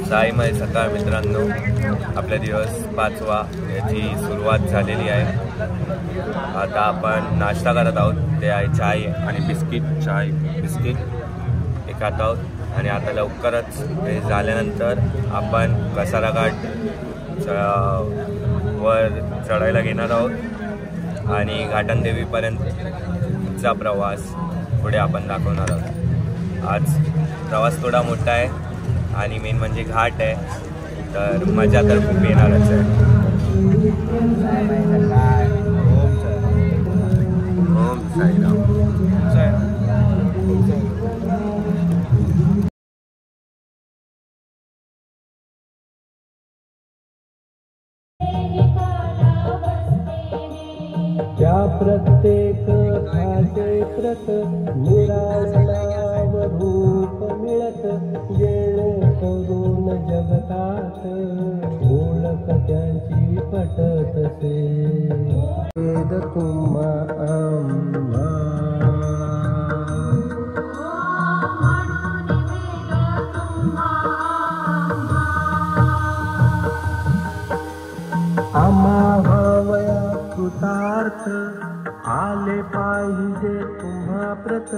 साईमय सकाळ मित्रांनो, आपला दिवस 5वा याची सुरुवात झालेली आहे। आता आपण नाश्ता करत आहोत, ते आहे चाय आणि बिस्किट। चाय बिस्किट हे खात आहोत आणि आता लवकरच हे झाल्यानंतर आपण कसारा घाट वर चढायला घेणार आहोत आणि घाटनदेवीपर्यंतचा प्रवास पुढे आपण दाखवणार आहोत। आज प्रवास थोडा मोठा आहे आणि मेन म्हणजे घाट आहे, तर मजा तर खूप येणारच आहे। ओम साईराम। त्या प्रत्येक भाषे प्रत निराळनाव रूप मिळत, जेणे करून जगतात ओळख त्यांची पटतसे। वेद तुम्हा आम्हा आम्हावया कृतार्थ आले पाहिजे तुम्हा प्रत।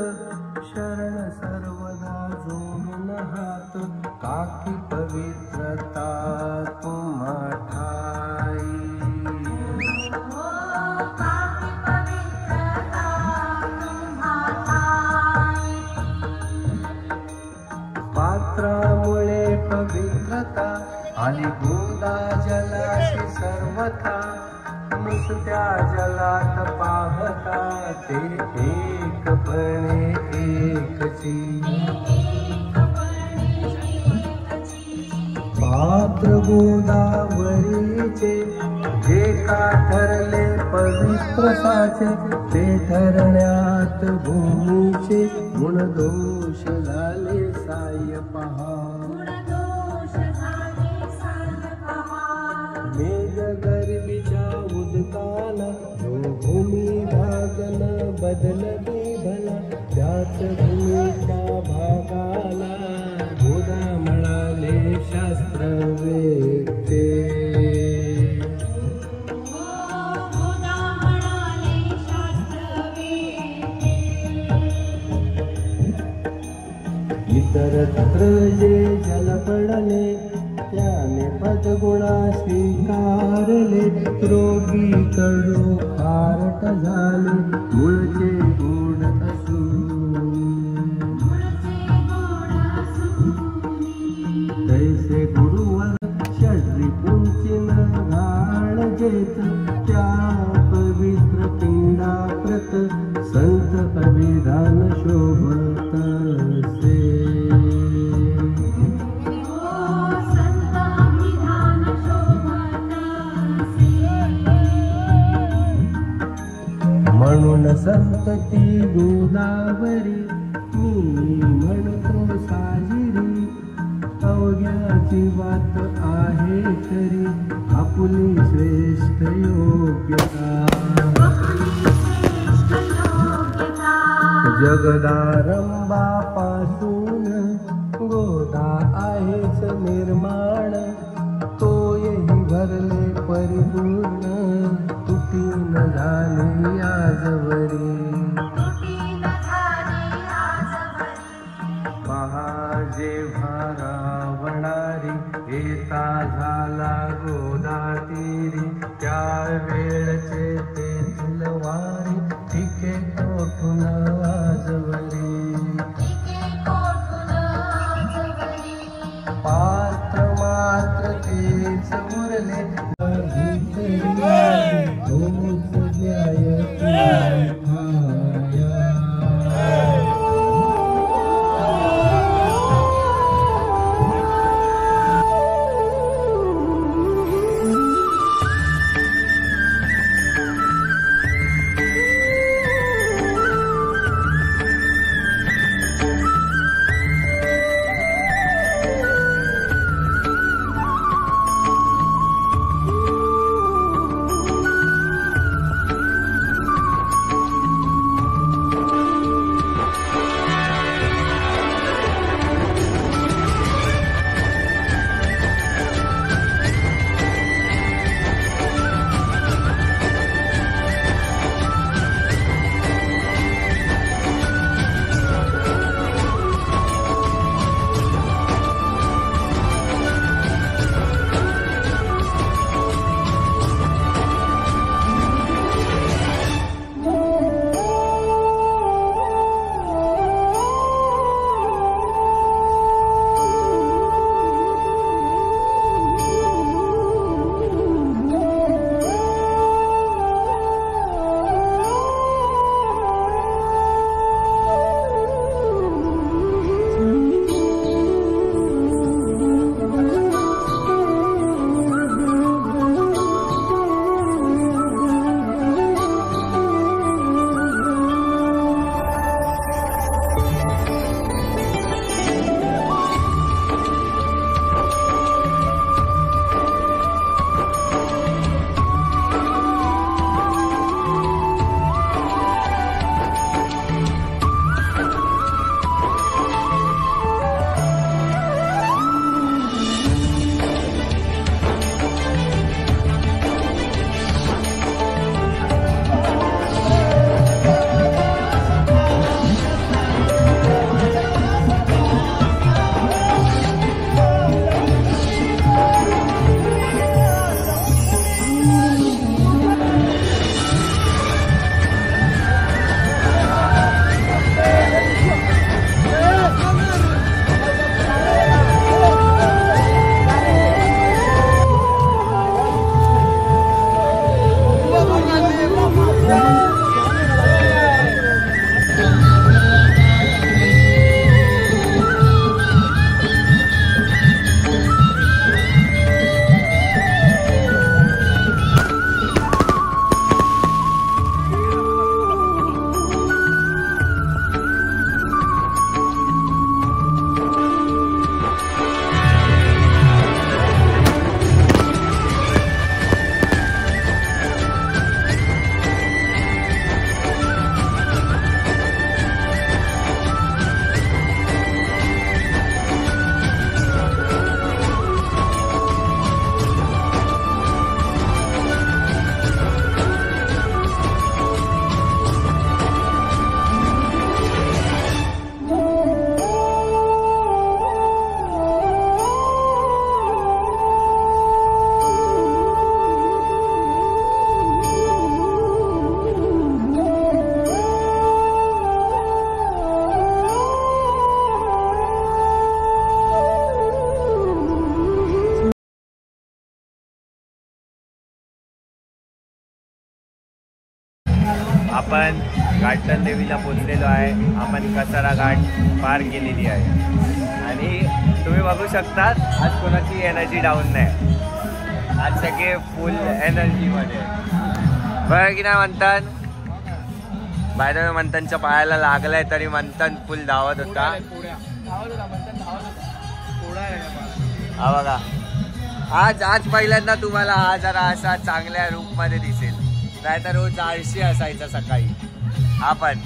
शरण सर्वदा जोडून हात काकी पवित्रता तुम्हा ठाई। पात्रामुळे पवित्रता आली गोदा जलाशी सर्वथा। नुसत्या जलात पाहता ते एकपणे एकची। पात्र गोदावरीचे जे का ठरले पवित्र साचे, ते ठरण्यात भूमीचे गुणदोष झाले साय पहा। मेघ गर्वीच्या उदकाला भूमी भागन बदलते भला, त्याच भूमीच्या भागाला गोदा म्हणाले शास्त्र वेत्ते। इतरत्र जे जल पडले त्याने पदगुणा स्वीकारले। रोगी कडू खारट झाले मूळचे गोड असून, तैसे गुरुवर षड्री पुंचिन घाण जेत। त्या पवित्र पिंडा प्रत संत अभिधान शोभतसे। म्हणून संतती गोदावरी मी म्हणतो साजिरी। अवघ्याची बात आहे तरी आपुली श्रेष्ठ योग्यता। जगदारंभापासून गोदा आहेच निर्माण, तोयही भरले परिपूर्ण। तुटीन झाली आजवरी पहा जेव्हा रावणारी येता झाला गोदा तीरी। त्या वेळचे तेथील वारी ठिके कोठून आजवरी। पात्र मात्र तेच उरले आपण घाटन देवीला पोचलेलो आहे. आपण कसारा घाट पार केलेली आहे आणि तुम्ही बघू शकता आज कोणाची एनर्जी डाऊन नाही. आज सगळे फुल एनर्जीमध्ये बघा की नाही. मंथन बाहेर मंथनच्या पायाला लागलाय तरी मंथन फुल धावत होता. हा बघा आज पहिल्यांदा तुम्हाला हा जरा असा चांगल्या रूप मध्ये दिसेल, नाही तर रोज आळशी असायचा सकाळी. आपण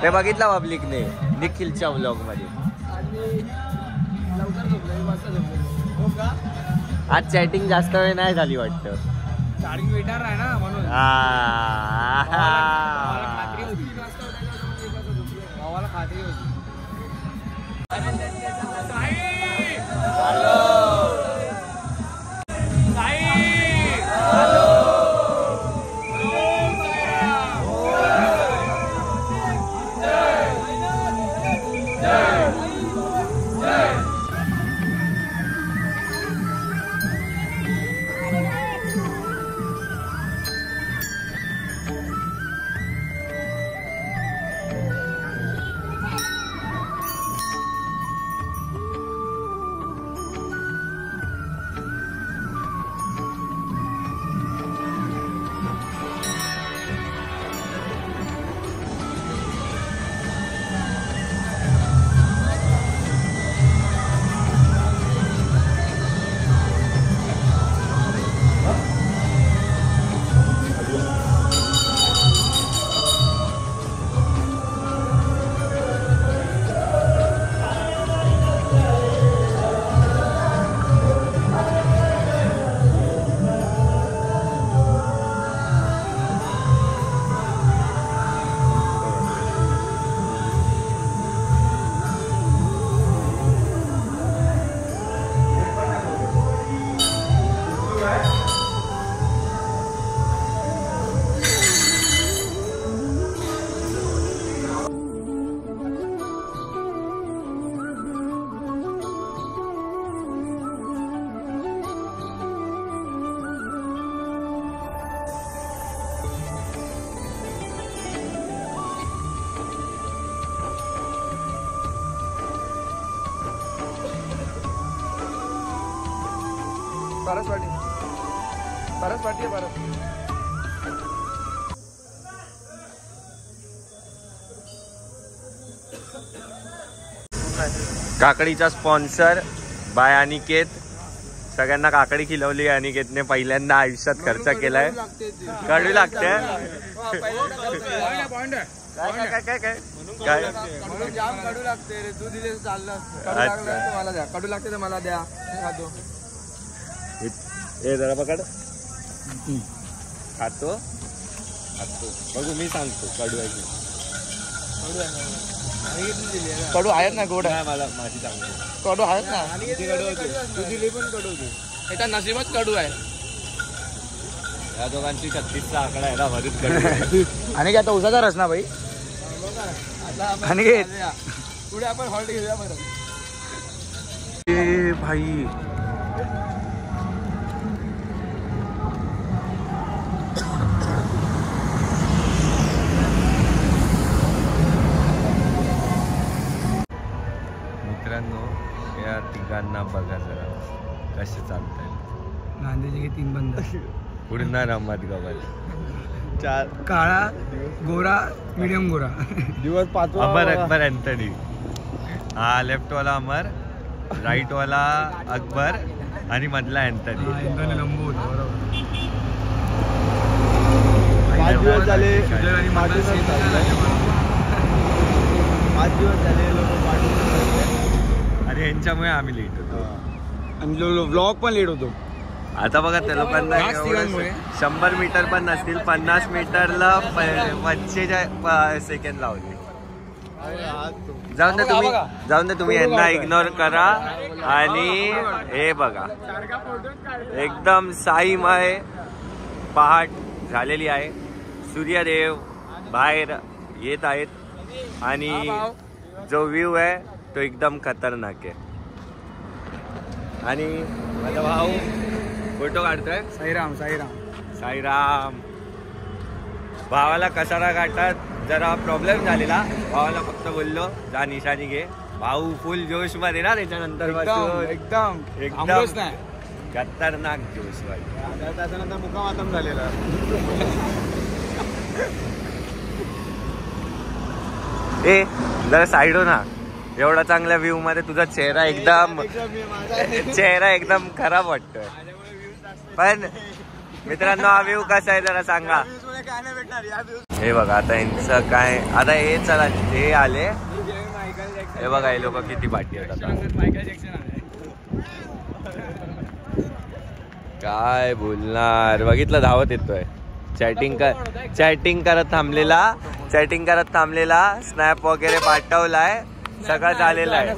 ते बघितलं पब्लिकने निखिलच्या व्लॉग मध्ये. आज चॅटिंग जास्त वेळ नाही झाली वाटतं. काकडीचा स्पॉन्सर बाय अनिकेत. सगळ्यांना काकडी खिलवली. अनिकेतने पहिल्यांदा आयुष्यात खर्च केलाय. कडू लागते काय जाम कडू लागते रे. तू दिले चाललं. मला द्या. कडू लागते तर मला द्या. खातो हे जरा पकड. खातो खातो बघू. मी सांगतो कडू आहे की कडू आहेत ना. गोड आहे. मला माझी सांगतो कडू आहेत ना. तू दिली पण कडू होती. याचा नशीबच कडू आहे. या दोघांची 36चा आकडा आहे ना. भरीत कडू. आणि काय आता उसाचा रस ना भाई. आणि पुढे आपण हॉल्ट घेऊया परत. भाई मित्रांनो, या तिघांना बघा जरा कसे चालतात. गांधीजी के 3 बंद. पूर्ण रमत गवत. 4 काळा गोरा मीडियम गोरा. दिवस 5 अमर अकबर अँथनी. हा लेफ्ट वाला अमर, राईट वाला अकबर आणि मधला अँथनी. लंबू होता बरोबर. 5 दिवस झाले. 5 दिवस झाले लोक. अरे यांच्यामुळे आम्ही लेट होतो. आणि व्लॉग पण लेट होतो. आता बघा त्या लोकांना 100 मीटर पण नसतील. 50 मीटरला 45 सेकंड लावले. जाऊन दे तुम्ही यांना इग्नोर करा. आणि हे बघा एकदम साईमय पहाट झालेली आहे. सूर्यदेव बाहेर येत आहेत आणि जो व्ह्यू आहे तो एकदम खतरनाक आहे. आणि माझा भाऊ फोटो काढतोय साईराम साईराम. भावाला कसारा काढतात जरा प्रॉब्लेम झालेला. भावाला फक्त बोललो जा निशाणी घे. भाऊ फुल जोश मध्ये ना त्याच्यानंतर एकदम एकदम खतरनाक जोश मध्ये. त्याच्यानंतर मुकामातम झालेला. ए जरा साईड हो ना. एवढा चांगल्या व्ह्यू मध्ये तुझा चेहरा एकदम खराब वाटतोय. पण मित्रांनो हा व्ह्यू कसा आहे जरा सांगा. हे बघा आता यांचं काय आता हे चला हे आले. हे बघा हे लोक किती पाठी आहेत आता. काय बोलणार. बघितलं धावत येतोय. चॅटिंग करत थांबलेला स्नॅप वगैरे पाठवलाय. सगळं झालेलं आहे.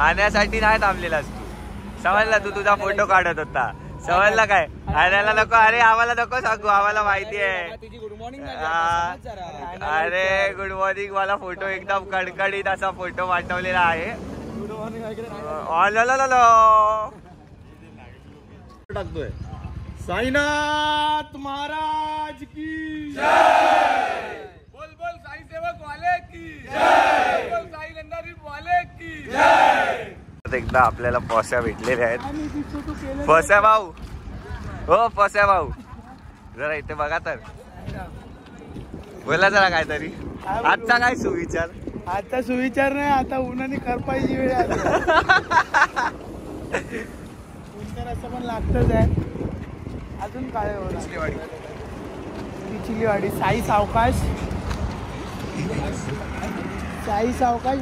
आण्यासाठी नाही थांबलेलास तू. समजला तू तुझा फोटो काढत होता. समजला काय. आणायला नको. अरे आम्हाला नको सांगू. आम्हाला माहिती आहे. अरे गुड मॉर्निंग. मला फोटो एकदम कडकडीत असा फोटो पाठवलेला आहे. टाकतोय साईनाथ महाराज की जय. बोल बोल साई सेवक वाले की जय. बोल साई नंदादीप वाले की जय. एकदा आपल्याला पॉस्या भेटलेल्या आहेत. पॉस्या भाऊ हो पॉस्या भाऊ जरा इथे बघा तर. बोला जरा काहीतरी. आजचा काय सुविचार. आता सुविचार नाही. आता उन्हाने करपायची वेळ आली. तर असं पण लागतच आहे. अजून काय चिलीवाडी साई सावकाश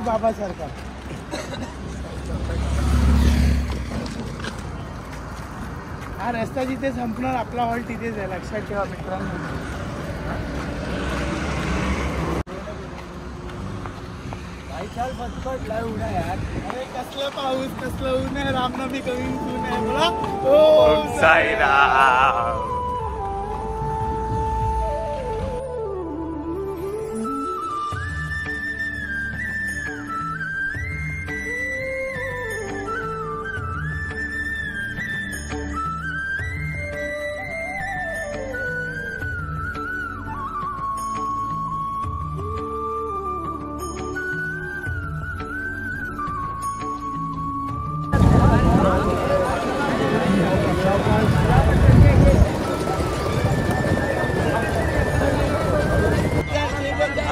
बाबा सरकार. हा रस्ता जिथे संपणार आपला हॉल तिथेच आहे. लक्षात ठेवा मित्रांनो. फटफट लाय उडा यार. अरे कसलं पाऊस कसलं ऊन आहे. रामनवमी कमी ऊन आहे बोला. ओ साईराम.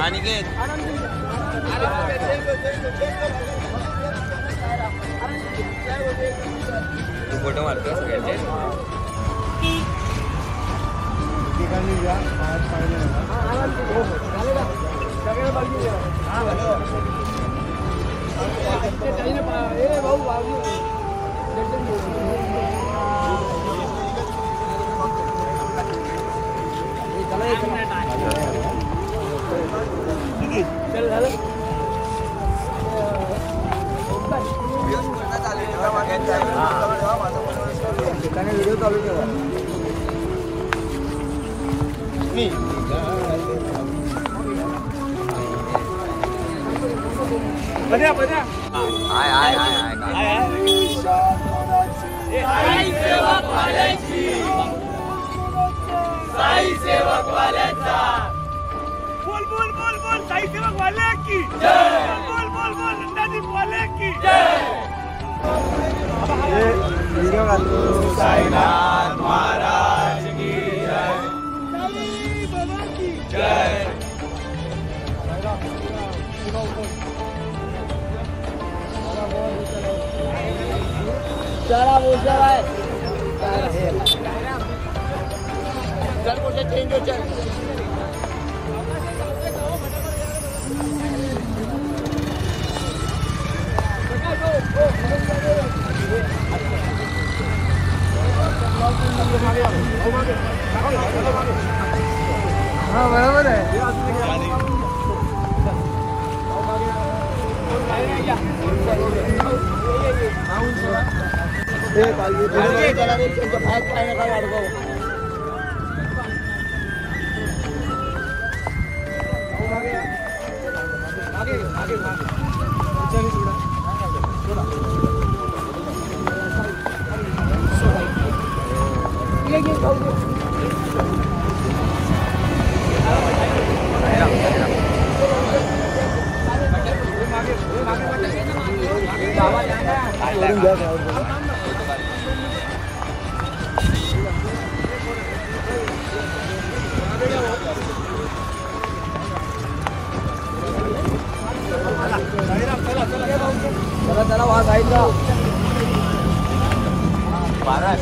अनिकेत तू फोटो मारतोस सगळ्याचे. व्हिडिओ चालू ठेवा. साई सेवक वाल्याचा. बोल बोल बोल बोल साई सेवक वाले की जय. बोल बोल बोल नंदादीप वाले की जय. व्हिडिओ घालतो. साईनाथ महाराज की जय. साई बाबा की जय. चला बोल चल बोल चेंज हो चल. हाँ बराबर है. चला वाज जायचा पारस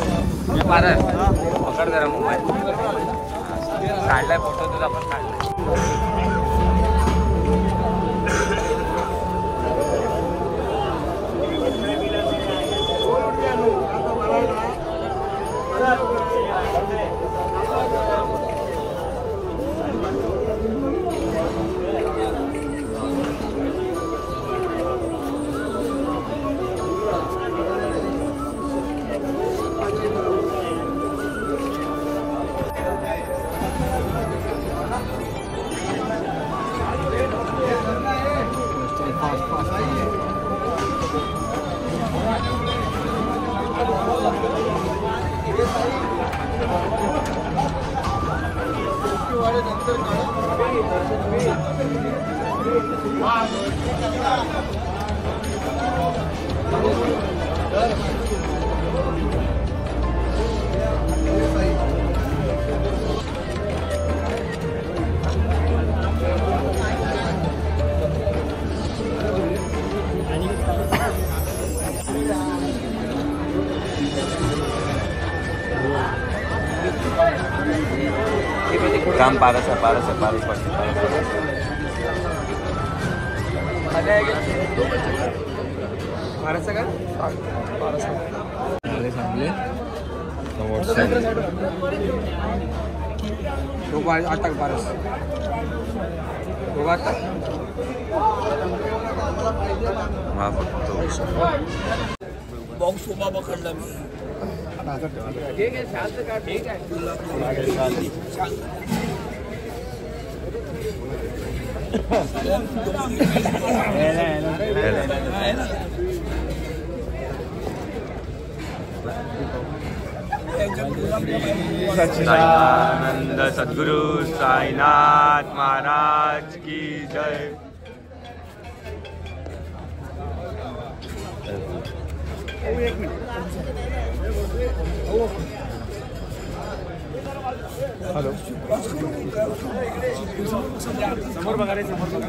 पकड जरा मोबाईल काढलाय फोटो तुझा पण काढलाय काम पारस अटक पारस बॉक्स उभा पकडला मी ठीक आहे शांत का ठीक आहे सच्चिदानंद सद्गुरु साईनाथ महाराज की जय। हॅलो समोर बघा रे समोर बघा।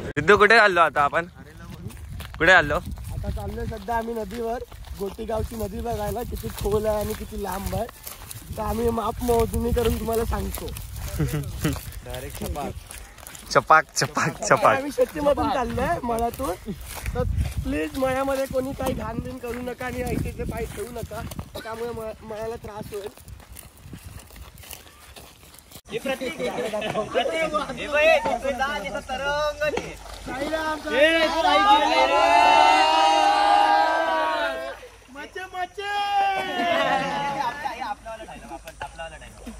सिद्धू कुठे आलो आता आपण कुठे आलो आता चाललोय सध्या आम्ही नदीवर गोटीगावची नदी बघायला किती खोल आहे आणि किती लांब आहे तर आम्ही माप मोजणी करून तुम्हाला सांगतो। डायरेक्ट चपाक चपाक चपाक आम्ही शेतीमधून चाललोय मळ्यातून तर प्लीज मळ्यामध्ये कोणी काही घाण बिन करू नका आणि ऐटीचे पाय ठेवू नका त्यामुळे मळ्याला त्रास होईल।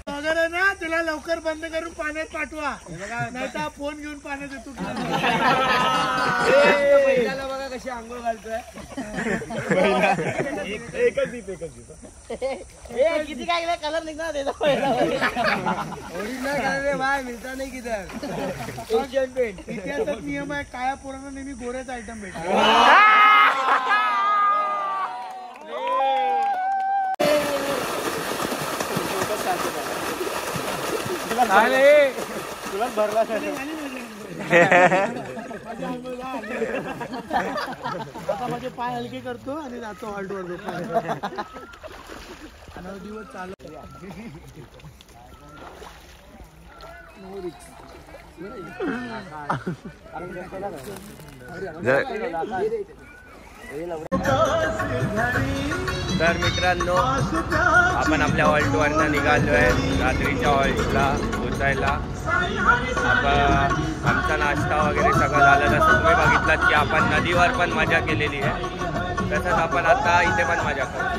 वगैरे ना तिला लवकर बंद करून पाण्यात पाठवा नाही तर फोन घेऊन पाण्यात येतो। बघा कशी आंघोळ घालतोय एकच दीप किती काय कलर निघणार ओरिजिनल कलर रे भाई मिळता नाही किधर इतिहासात नियम आहे काळ्या पोरांना नेहमी गोऱ्याच आयटम भेटतो। तुला भरला आता माझे पाय हलके करतो आणि जातो हॉल्टवर दिवस चालू तर मित्रांनो आपण आपल्या हॉल्टवरनं निघालोय रात्रीच्या हॉल्टला पोचायला। आमचा नाश्ता वगैरे सगळं झालं तसं तुम्ही बघितलात की आपण नदीवर पण मजा केलेली आहे तसंच आपण आता इथे पण मजा करू।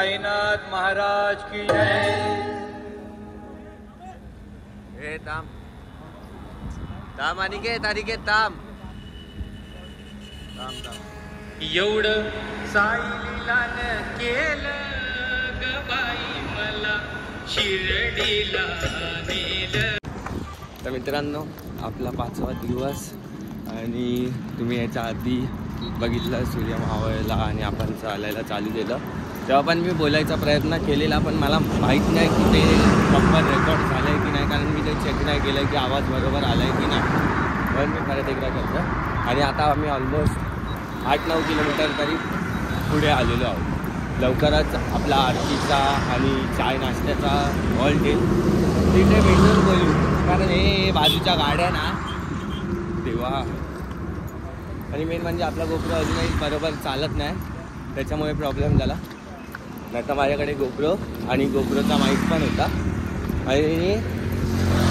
साईनाथ महाराज की जय. हे ताम ताम अनिकेत अनिकेत ताम ताम ताम. एवढं साईलीलानं केलं गबाई मला शिर्डीला नेलं. तर मित्रांनो आपला 5वा दिवस आणि तुम्ही याच्या आधी बघितलं सूर्य मावळला आणि आपण चालायला चालू केलं. तेव्हा पण मी बोलायचा प्रयत्न केलेला पण मला माहीत नाही की ते प्रॉपर रेकॉर्ड झालं आहे की नाही, कारण मी ते चेक नाही केलं की आवाज बरोबर आला आहे की नाही. पण मी परत एकदा करतो. आणि आता आम्ही ऑलमोस्ट 8-9 किलोमीटर तरी पुढे आलेलो आहोत. लवकरच आपला आरतीचा आणि चाय नाश्त्याचा हॉल्ट येईल, तिथे भेटून बोलू. कारण हे बाजूच्या गाड्या ना तेव्हा, आणि मेन म्हणजे आपला गोप्रो अजूनही बरोबर चालत नाही, त्याच्यामुळे प्रॉब्लेम झाला. नाही तर माझ्याकडे गोप्रो आणि गोप्रोचा माईक पण होता. आणि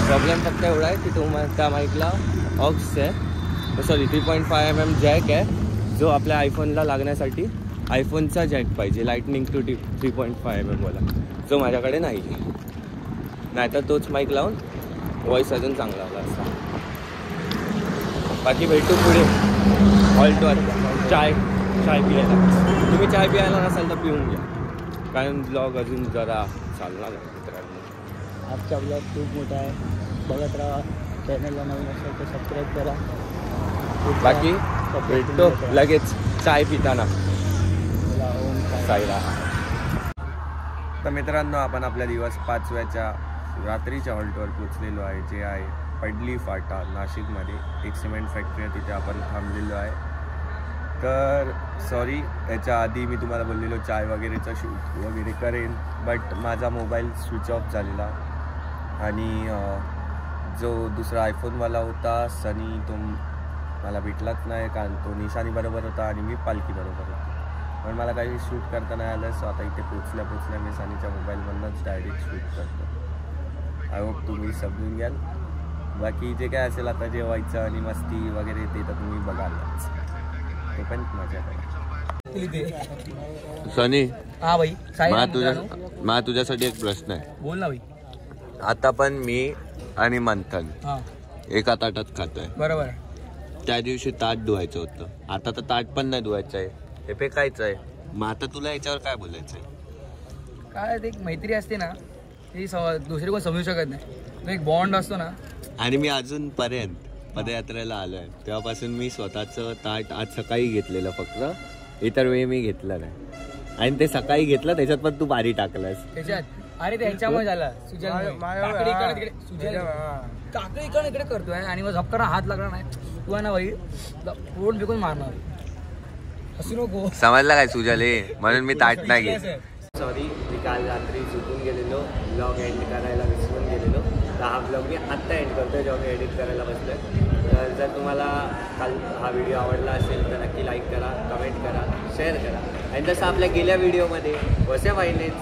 प्रॉब्लेम फक्त एवढा आहे की त्या माईकला ऑक्स आहे, सॉरी 3.5 mm जॅक आहे, जो आपल्या आयफोनला लागण्यासाठी आयफोनचा जॅक पाहिजे, लाईटनिंग टू 3.5 mm वाला, जो माझ्याकडे नाही. नाहीतर तोच माईक लावून व्हॉईस अजून चांगला आला असता. बाकी भेटू पुढे हॉल्टवर चाय पियायला. तुम्ही चाय पियायला नसाल तर पिऊन घ्या, कारण ब्लॉग अजून जरा चालणार आहे मित्रांनो. आजचा ब्लॉग खूप मोठा आहे, बघत राहा. चॅनलला नवीन असेल तर सबस्क्राईब करा. बाकी भेटतो लगेच चाय पिताना. साईरा. तर मित्रांनो आपण आपल्या दिवस 5व्याच्या रात्रीच्या हॉल्टवर पोचलेलो आहे, जे आहे पडली फाटा नाशिकमध्ये. एक सिमेंट फॅक्टरी आहे, तिथे आपण थांबलेलो आहे. तर सॉरी, याच्या आधी मी तुम्हाला बोललेलो चाय वगैरेचा शूट वगैरे करेन, बट माझा मोबाईल स्विच ऑफ झालेला. आणि जो दुसरा आयफोनवाला होता सनी, तो मला भेटलाच नाही, कारण तो निशाणी बरोबर होता आणि मी पालखी बरोबर होतो. पण मला काही शूट करता नाही आलं. सो आता इथे पोचल्या मी सनीच्या मोबाईलमधूनच डायरेक्ट शूट करतो. आय होप तुम्ही समजून घ्याल. बाकी जे काय असेल आता जेवायचं आणि मस्ती वगैरे ते तर तुम्ही बघालच, ते पण माझ्याकडे. सनी हा भाई, मला तुझ्यासाठी एक प्रश्न आहे. बोल ना भाई. आता पण मी आणि मंथन हा एका ताटात खातोय, बरोबर. त्या दिवशी ताट धुवायचं होतं, आता तर ताट पण नाही धुवायचं आहे, हे फेकायचं आहे. मग आता तुला याच्यावर काय बोलायचं आहे? काय ते एक मैत्री असते ना, ती दुसरी कोण समजू शकत नाही. तो एक बॉन्ड असतो ना. आणि मी अजूनपर्यंत पदयात्रेला आलोय तेव्हापासून मी स्वतःचं ताट आज सकाळी घेतलेलं, फक्त इतर वेळी मी घेतलं नाही. आणि ते सकाळी घेतलं, त्याच्यात पण तू बारी टाकलास त्याच्यात. अरे त्याच्यामुळे झालं सुजल टाकळी इकडे करतोय आणि मग झपकाना हात लागला नाही, तू आहे ना भाई फोन फेकून मारणार. असू नको, समजलं काय सुजले, म्हणून मी ताट नाही घेत. सॉरी, मी काल रात्री झुकून गेलेलो, ब्लॉग एंड करायला विसरून गेलेलो. तर हा ब्लॉग मी आत्ता एंड करतोय जेव्हा मी एडिट करायला बसलोय. तर जर तुम्हाला काल हा व्हिडिओ आवडला असेल तर नक्की लाईक करा, कमेंट करा, शेअर करा. आणि जसं आपल्या गेल्या व्हिडिओमध्ये वसेबाईनेच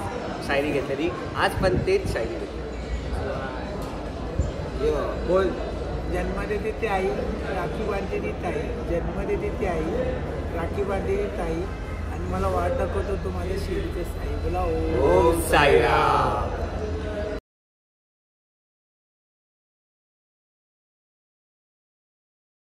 शायरी घेतलेली, आज पण तेच शायरी घेतली. बोल. जन्म देते ती आई, राखी बांधलेली ताई. जन्म देते ती आई, राखी बांधलेली ताई. आणि मला वाट दाखवतो तू माझ्या शिर्डीचे साई. बोला ओम साईराम.